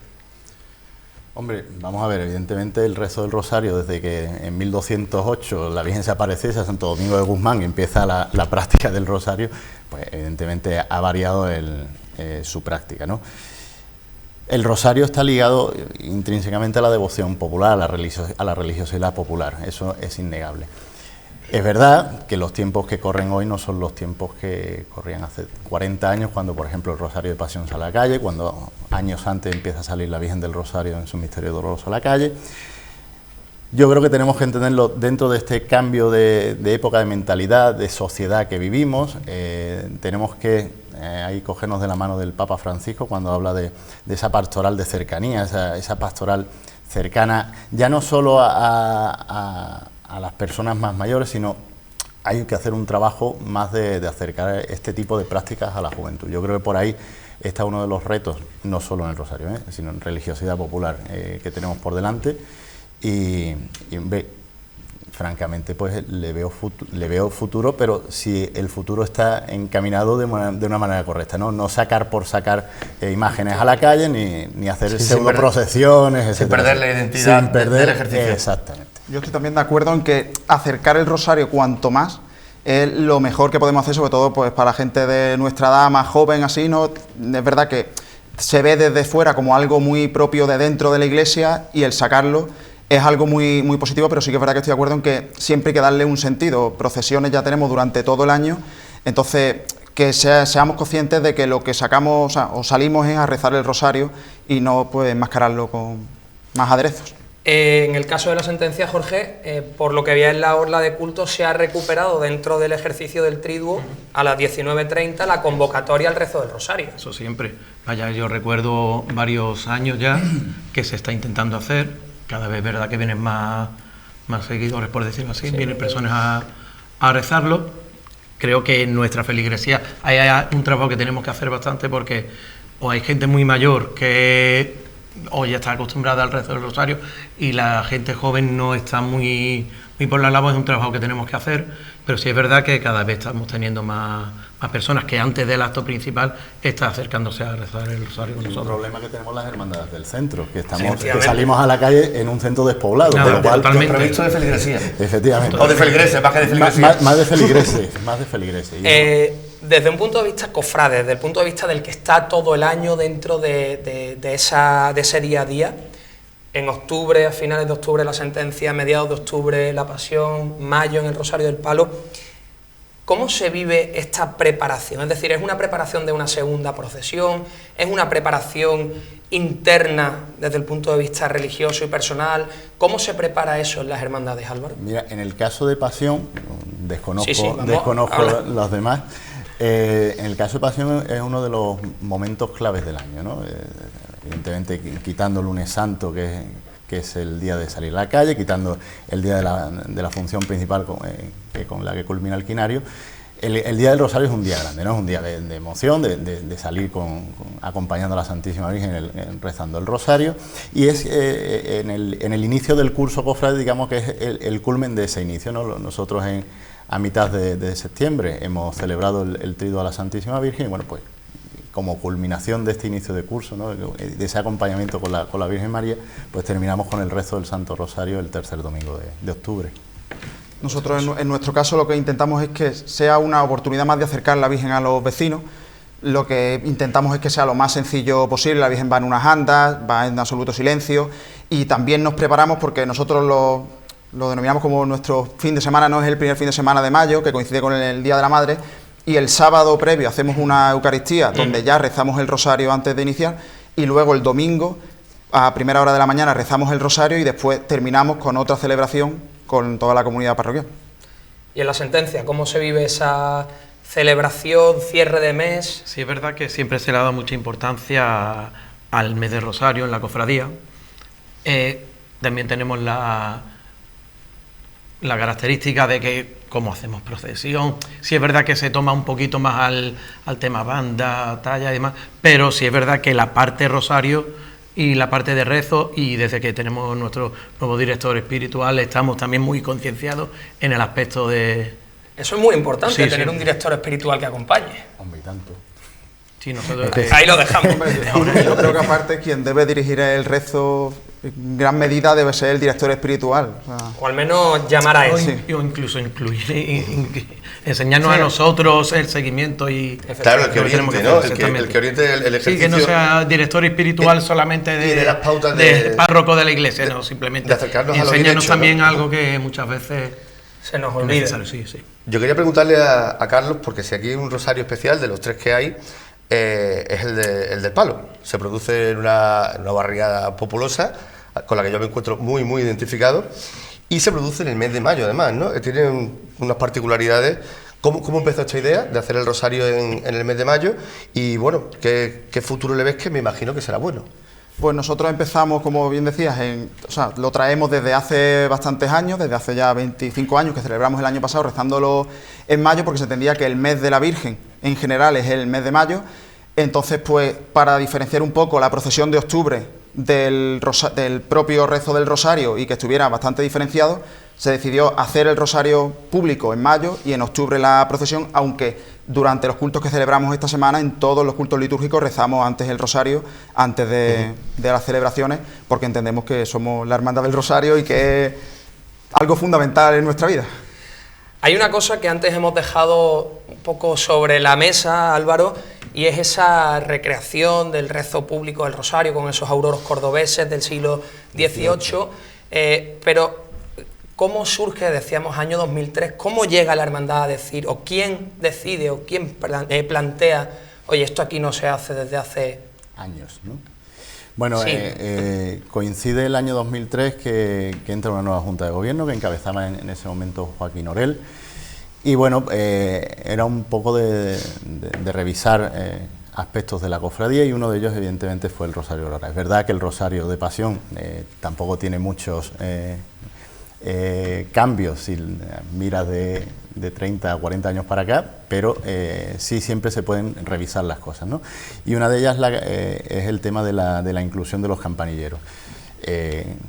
Hombre, vamos a ver, evidentemente el rezo del rosario, desde que en 1208 la Virgen se apareciese a Santo Domingo de Guzmán y empieza la práctica del rosario, pues evidentemente ha variado su práctica, ¿no? El rosario está ligado intrínsecamente a la devoción popular, a la religiosidad popular, eso es innegable. Es verdad que los tiempos que corren hoy no son los tiempos que corrían hace 40 años, cuando, por ejemplo, el Rosario de Pasión sale a la calle, cuando años antes empieza a salir la Virgen del Rosario en su misterio doloroso a la calle. Yo creo que tenemos que entenderlo dentro de este cambio de época, de mentalidad, de sociedad que vivimos. Tenemos que ahí cogernos de la mano del Papa Francisco cuando habla de esa pastoral de cercanía, esa pastoral cercana, ya no solo a las personas más mayores, sino hay que hacer un trabajo más de acercar este tipo de prácticas a la juventud. Yo creo que por ahí está uno de los retos, no solo en el rosario, sino en religiosidad popular que tenemos por delante, y francamente pues le veo futuro, pero si el futuro está encaminado de una manera correcta, no sacar por sacar imágenes a la calle, ni hacer pseudo procesiones, etcétera, sin perder la identidad del ejercicio. Exactamente. Yo estoy también de acuerdo en que acercar el rosario cuanto más es lo mejor que podemos hacer, sobre todo pues para la gente de nuestra edad, más joven, así, ¿no? Es verdad que se ve desde fuera como algo muy propio de dentro de la iglesia, y el sacarlo es algo muy, muy positivo, pero sí que es verdad que estoy de acuerdo en que siempre hay que darle un sentido. Procesiones ya tenemos durante todo el año, entonces que seamos conscientes de que lo que sacamos o salimos es a rezar el rosario y no pues enmascararlo con más aderezos. En el caso de la sentencia, Jorge, por lo que había en la orla de culto, se ha recuperado dentro del ejercicio del triduo a las 19:30 la convocatoria al rezo del rosario. Eso siempre. Vaya, yo recuerdo varios años ya que se está intentando hacer. Cada vez es verdad que vienen más seguidores, por decirlo así, sí, vienen personas a rezarlo. Creo que en nuestra feligresía hay un trabajo que tenemos que hacer bastante, porque o hay gente muy mayor que hoy ya está acostumbrada al rezo del rosario, y la gente joven no está muy por la labor. Es un trabajo que tenemos que hacer, pero sí es verdad que cada vez estamos teniendo más personas que antes del acto principal están acercándose a rezar el rosario con nosotros. El problema que tenemos las hermandades del centro, que salimos a la calle en un centro despoblado, con lo cual totalmente previsto de feligresía. Efectivamente. O de feligreses, más que de feligresía. Más de feligreses. Desde un punto de vista cofrade, desde el punto de vista del que está todo el año dentro de ese día a día, en octubre, a finales de octubre la sentencia, a mediados de octubre la pasión, mayo en el Rosario del Palo, ¿cómo se vive esta preparación? Es decir, ¿es una preparación de una segunda procesión? ¿Es una preparación interna desde el punto de vista religioso y personal? ¿Cómo se prepara eso en las hermandades, Álvaro? Mira, en el caso de pasión, desconozco los demás. En el caso de pasión es uno de los momentos claves del año, ¿no? Evidentemente quitando el lunes santo, que que es el día de salir a la calle, quitando el día de la función principal con la que culmina el quinario. El Día del Rosario es un día grande, ¿no? Es un día de emoción, de salir acompañando a la Santísima Virgen rezando el Rosario, y es en el inicio del curso cofrade, digamos que es el culmen de ese inicio, ¿no? Nosotros a mitad de septiembre hemos celebrado el Triduo a la Santísima Virgen, y bueno, pues como culminación de este inicio de curso, ¿no? De ese acompañamiento con la Virgen María, pues terminamos con el rezo del Santo Rosario el tercer domingo de octubre. Nosotros en nuestro caso lo que intentamos es que sea una oportunidad más de acercar la Virgen a los vecinos. Lo que intentamos es que sea lo más sencillo posible. La Virgen va en unas andas, va en absoluto silencio, y también nos preparamos porque nosotros lo denominamos como nuestro fin de semana, no es el primer fin de semana de mayo, que coincide con el Día de la Madre, y el sábado previo hacemos una Eucaristía donde ya rezamos el rosario antes de iniciar, y luego el domingo a primera hora de la mañana rezamos el rosario y después terminamos con otra celebración con toda la comunidad parroquial. Y en la sentencia, ¿cómo se vive esa celebración, cierre de mes? Sí, es verdad que siempre se le ha dado mucha importancia al mes de Rosario en la cofradía. También tenemos la característica de que, como hacemos procesión, sí es verdad que se toma un poquito más al tema banda, talla y demás, pero sí es verdad que la parte Rosario y la parte de rezo, y desde que tenemos nuestro nuevo director espiritual estamos también muy concienciados en el aspecto de... Eso es muy importante, Sí, tener sí. un director espiritual que acompañe. Hombre, y tanto. Sí, nosotros... Ahí lo dejamos. Yo creo que aparte quien debe dirigir el rezo en gran medida debe ser el director espiritual. O sea, O al menos llamar a O, él. o incluso incluir, enseñarnos a nosotros el seguimiento y... Claro, el que lo tenemos oriente, que ¿no? hacer, El que exactamente. oriente el ejercicio. Sí, que no sea director espiritual solamente y de las pautas de párroco de la iglesia, no, simplemente de acercarnos a lo bien enseñarnos hecho, también ¿no? algo que muchas veces Se nos es olvida. necesario, sí, sí. Yo quería preguntarle a Carlos, porque si aquí hay un rosario especial de los tres que hay, es el del palo. Se produce en una barriada populosa, con la que yo me encuentro muy, muy identificado, y se produce en el mes de mayo, además, ¿no? Tiene unas particularidades. ¿Cómo empezó esta idea de hacer el rosario en el mes de mayo? Y bueno, ¿qué futuro le ves? Que me imagino que será bueno. Pues nosotros empezamos, como bien decías, lo traemos desde hace bastantes años, desde hace ya 25 años, que celebramos el año pasado rezándolo en mayo, porque se entendía que el mes de la Virgen en general es el mes de mayo. Entonces, pues para diferenciar un poco la procesión de octubre del propio rezo del rosario y que estuviera bastante diferenciado, se decidió hacer el rosario público en mayo y en octubre la procesión, aunque durante los cultos que celebramos esta semana, en todos los cultos litúrgicos rezamos antes el rosario, antes de las celebraciones, porque entendemos que somos la hermandad del rosario y que es algo fundamental en nuestra vida. Hay una cosa que antes hemos dejado un poco sobre la mesa, Álvaro, y es esa recreación del rezo público del rosario con esos auroros cordobeses del siglo XVIII, pero ¿cómo surge, decíamos, año 2003, cómo llega la hermandad a decir, o quién decide, o quién plantea, oye, esto aquí no se hace desde hace años, ¿no? Bueno, Sí. coincide el año 2003 que entra una nueva Junta de Gobierno que encabezaba en ese momento Joaquín Orell. Y bueno, era un poco de revisar aspectos de la cofradía, y uno de ellos evidentemente fue el Rosario Aurora. Es verdad que el Rosario de Pasión tampoco tiene muchos cambios si miras de 30 a 40 años para acá, pero sí siempre se pueden revisar las cosas, ¿no? Y una de ellas es el tema de la inclusión de los campanilleros.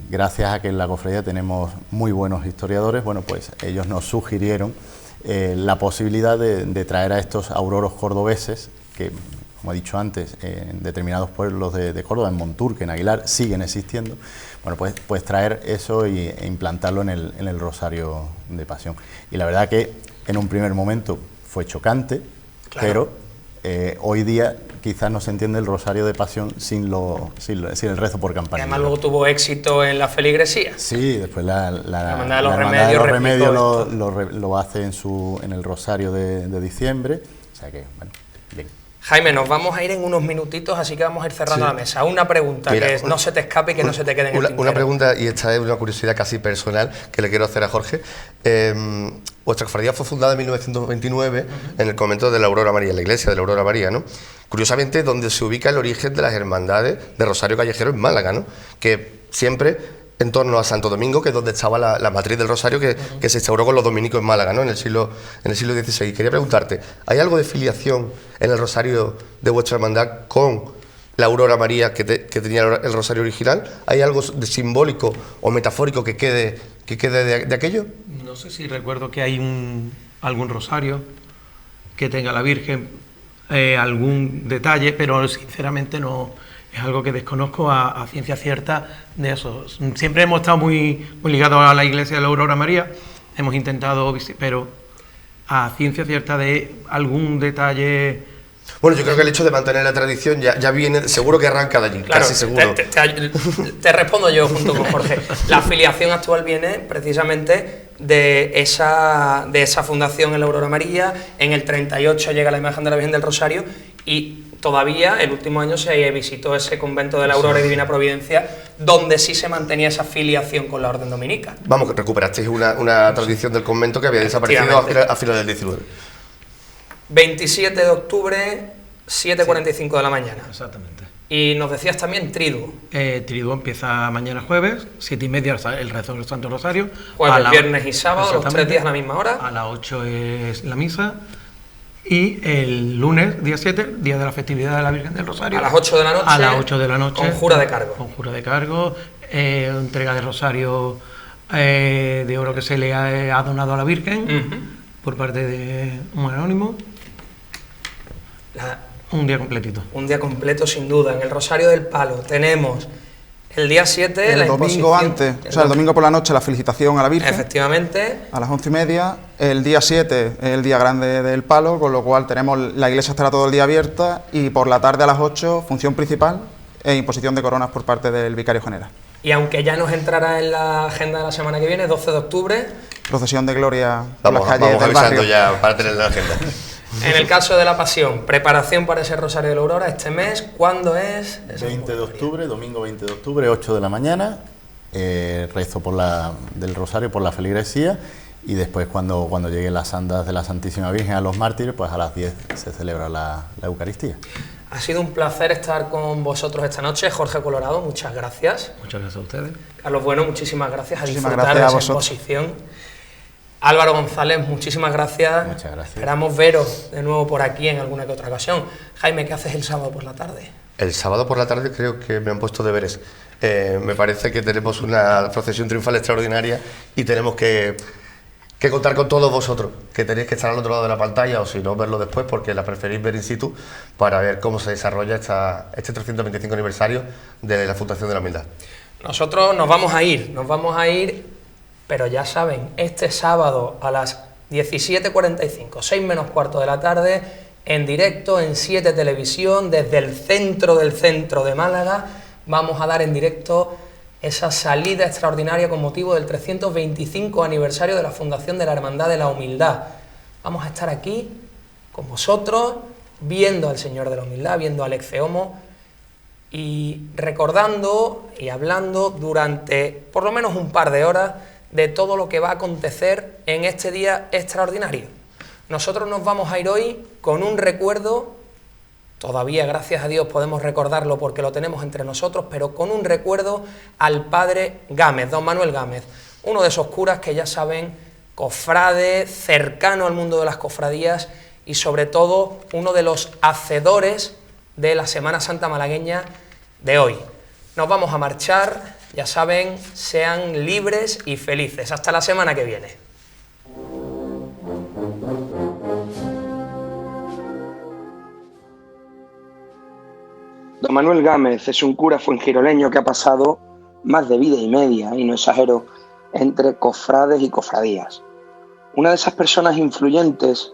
Gracias a que en la cofradía tenemos muy buenos historiadores, bueno, pues ellos nos sugirieron la posibilidad de traer a estos auroros cordobeses, que, como he dicho antes, en determinados pueblos de Córdoba, en Monturque, en Aguilar, siguen existiendo. Bueno, pues traer eso e implantarlo en el Rosario de Pasión. Y la verdad que en un primer momento fue chocante, Claro. pero hoy día quizás no se entiende el Rosario de Pasión sin el rezo por Y campanilla. además luego tuvo éxito en la feligresía. Sí, después la Hermandad de los Hermandad de los Remedios Remedios replicó lo hace en el Rosario de diciembre. O sea que, bueno, bien. Jaime, nos vamos a ir en unos minutitos, así que vamos a ir cerrando la mesa. Una pregunta, Mira, que no se te escape y que no se te quede en el tintero. Una pregunta, y esta es una curiosidad casi personal que le quiero hacer a Jorge. Vuestra cofradía fue fundada en 1929 en el convento de la Aurora María, en la iglesia de la Aurora María, ¿no? Curiosamente, donde se ubica el origen de las hermandades de Rosario Callejero en Málaga, ¿no? Que siempre en torno a Santo Domingo, que es donde estaba la matriz del Rosario que se instauró con los dominicos en Málaga, ¿no? en el siglo XVI. Quería preguntarte, ¿hay algo de filiación en el Rosario de vuestra hermandad con la Aurora María que tenía el Rosario original? ¿Hay algo de simbólico o metafórico que quede de aquello? No sé si recuerdo que hay algún rosario que tenga la Virgen, algún detalle, pero sinceramente no es algo que desconozco a ciencia cierta de eso. Siempre hemos estado muy ligados a la iglesia de la Aurora María, hemos intentado, pero a ciencia cierta de algún detalle. Bueno, yo creo que el hecho de mantener la tradición ya viene, seguro que arranca de allí, Claro, casi seguro. Te respondo yo junto con Jorge. La afiliación actual viene precisamente de esa fundación en la Aurora María. En el 38 llega la imagen de la Virgen del Rosario y todavía el último año se visitó ese convento de la Aurora y Divina Providencia, donde sí se mantenía esa afiliación con la Orden Dominica. Vamos, que recuperasteis una tradición del convento que había desaparecido a fines del 19. 27 de octubre, 7:45 de la mañana. Exactamente. Y nos decías también Triduo. Triduo empieza mañana jueves, 7:30 el rezo del Santo Rosario. Jueves, viernes y sábado, los 3 días a la misma hora. A las 8 es la misa. Y el lunes, día 7, día de la festividad de la Virgen del Rosario. A las 8 de la noche. A las 8 de la noche. Con jura de cargo. Con jura de cargo. Entrega de rosario de oro que se le ha donado a la Virgen por parte de un anónimo. Un día completito. Un día completo, sin duda. En el Rosario del Palo tenemos el día 7, el domingo antes, o sea, el domingo por la noche, la felicitación a la Virgen. Efectivamente. A las 11:30. El día 7 es el día grande del Palo, con lo cual tenemos la iglesia estará todo el día abierta y por la tarde a las 8, función principal e imposición de coronas por parte del vicario general. Y aunque ya nos entrará en la agenda de la semana que viene, 12 de octubre. Procesión de gloria por las calles vamos del avisando barrio. ya para tener la agenda. En el caso de la Pasión, preparación para ese Rosario de la Aurora este mes, ¿cuándo es? 20 de octubre, domingo 20 de octubre, 8 de la mañana, rezo del Rosario por la feligresía y después cuando lleguen las andas de la Santísima Virgen a los mártires, pues a las 10 se celebra la Eucaristía. Ha sido un placer estar con vosotros esta noche. Jorge Colorado, muchas gracias. Muchas gracias a ustedes. Carlos Bueno, muchísimas gracias. Muchísimas disfrutar gracias de a esa vosotros. exposición. Álvaro González, muchísimas gracias. Muchas gracias. Esperamos veros de nuevo por aquí en alguna que otra ocasión. Jaime, ¿qué haces el sábado por la tarde? El sábado por la tarde creo que me han puesto deberes. Me parece que tenemos una procesión triunfal extraordinaria y tenemos que contar con todos vosotros, que tenéis que estar al otro lado de la pantalla o si no, verlo después porque la preferís ver in situ para ver cómo se desarrolla este 325 aniversario de la Fundación de la Humildad. Nosotros nos vamos a ir, pero ya saben, este sábado a las 17:45, 6 menos cuarto de la tarde, en directo en 7 Televisión, desde el centro del centro de Málaga, vamos a dar en directo esa salida extraordinaria con motivo del 325 aniversario de la Fundación de la Hermandad de la Humildad. Vamos a estar aquí con vosotros, viendo al Señor de la Humildad, viendo al Ex Homo y recordando y hablando durante por lo menos un par de horas de todo lo que va a acontecer en este día extraordinario. Nosotros nos vamos a ir hoy con un recuerdo, todavía gracias a Dios podemos recordarlo porque lo tenemos entre nosotros, pero con un recuerdo al padre Gámez, don Manuel Gámez, uno de esos curas que ya saben, cofrade, cercano al mundo de las cofradías y sobre todo uno de los hacedores de la Semana Santa malagueña de hoy. Nos vamos a marchar, ya saben, sean libres y felices. Hasta la semana que viene. Don Manuel Gámez es un cura fuengiroleño que ha pasado más de vida y media, y no exagero, entre cofrades y cofradías. Una de esas personas influyentes,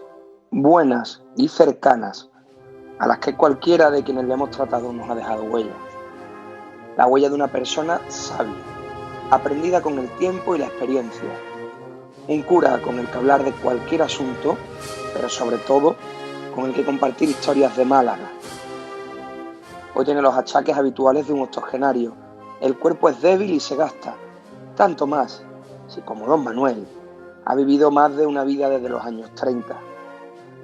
buenas y cercanas, a las que cualquiera de quienes le hemos tratado nos ha dejado huella. La huella de una persona sabia, aprendida con el tiempo y la experiencia. Un cura con el que hablar de cualquier asunto, pero sobre todo con el que compartir historias de Málaga. Hoy tiene los achaques habituales de un octogenario. El cuerpo es débil y se gasta. Tanto más, si como don Manuel ha vivido más de una vida desde los años 30.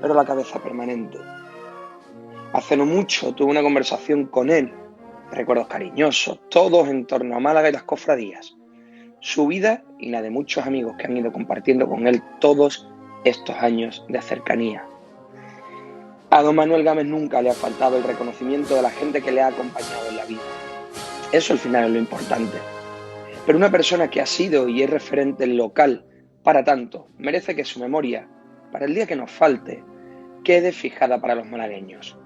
Pero la cabeza permanente. Hace no mucho tuve una conversación con él. Recuerdos cariñosos, todos en torno a Málaga y las cofradías. su vida y la de muchos amigos que han ido compartiendo con él todos estos años de cercanía. A don Manuel Gámez nunca le ha faltado el reconocimiento de la gente que le ha acompañado en la vida. Eso al final es lo importante. Pero una persona que ha sido y es referente local para tanto, merece que su memoria, para el día que nos falte, quede fijada para los malagueños.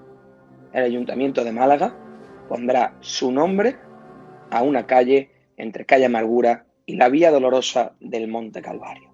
El Ayuntamiento de Málaga pondrá su nombre a una calle entre calle Amargura y la Vía Dolorosa del Monte Calvario.